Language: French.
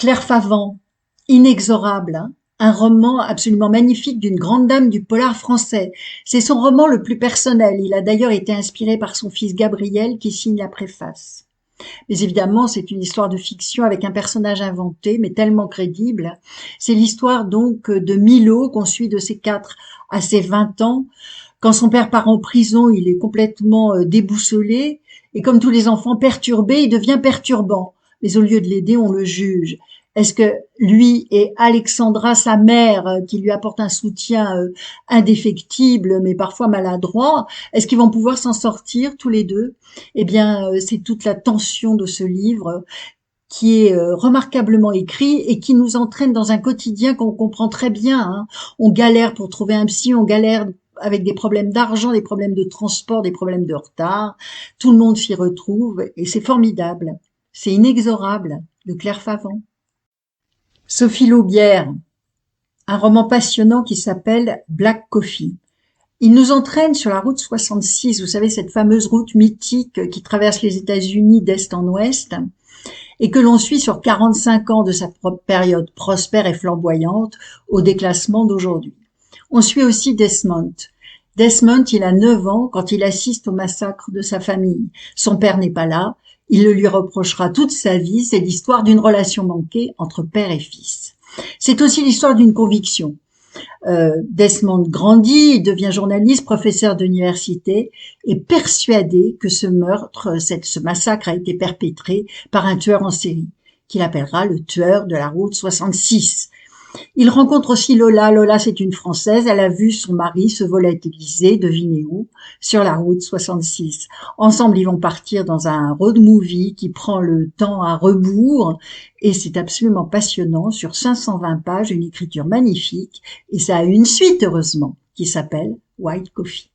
Claire Favant, Inexorable, hein, un roman absolument magnifique d'une grande dame du polar français. C'est son roman le plus personnel. Il a d'ailleurs été inspiré par son fils Gabriel qui signe la préface. Mais évidemment, c'est une histoire de fiction avec un personnage inventé, mais tellement crédible. C'est l'histoire donc de Milo qu'on suit de ses 4 à ses 20 ans. Quand son père part en prison, il est complètement déboussolé. Et comme tous les enfants perturbés, il devient perturbant. Mais au lieu de l'aider, on le juge. Est-ce que lui et Alexandra, sa mère, qui lui apporte un soutien indéfectible, mais parfois maladroit, est-ce qu'ils vont pouvoir s'en sortir tous les deux? Eh bien, c'est toute la tension de ce livre qui est remarquablement écrit et qui nous entraîne dans un quotidien qu'on comprend très bien, hein. On galère pour trouver un psy, on galère avec des problèmes d'argent, des problèmes de transport, des problèmes de retard. Tout le monde s'y retrouve et c'est formidable. C'est Inexorable de Claire Favant. Sophie Laubière, un roman passionnant qui s'appelle Black Coffee. Il nous entraîne sur la route 66, vous savez, cette fameuse route mythique qui traverse les États-Unis d'est en ouest et que l'on suit sur 45 ans de sa propre période prospère et flamboyante au déclassement d'aujourd'hui. On suit aussi Desmond. Desmond, il a 9 ans quand il assiste au massacre de sa famille. Son père n'est pas là, il le lui reprochera toute sa vie, c'est l'histoire d'une relation manquée entre père et fils. C'est aussi l'histoire d'une conviction. Desmond grandit, il devient journaliste, professeur d'université, et persuadé que ce massacre a été perpétré par un tueur en série, qu'il appellera le tueur de la route 66. Il rencontre aussi Lola. Lola, c'est une Française. Elle a vu son mari se volatiliser, devinez où, sur la route 66. Ensemble, ils vont partir dans un road movie qui prend le temps à rebours et c'est absolument passionnant. Sur 520 pages, une écriture magnifique et ça a une suite, heureusement, qui s'appelle White Coffee.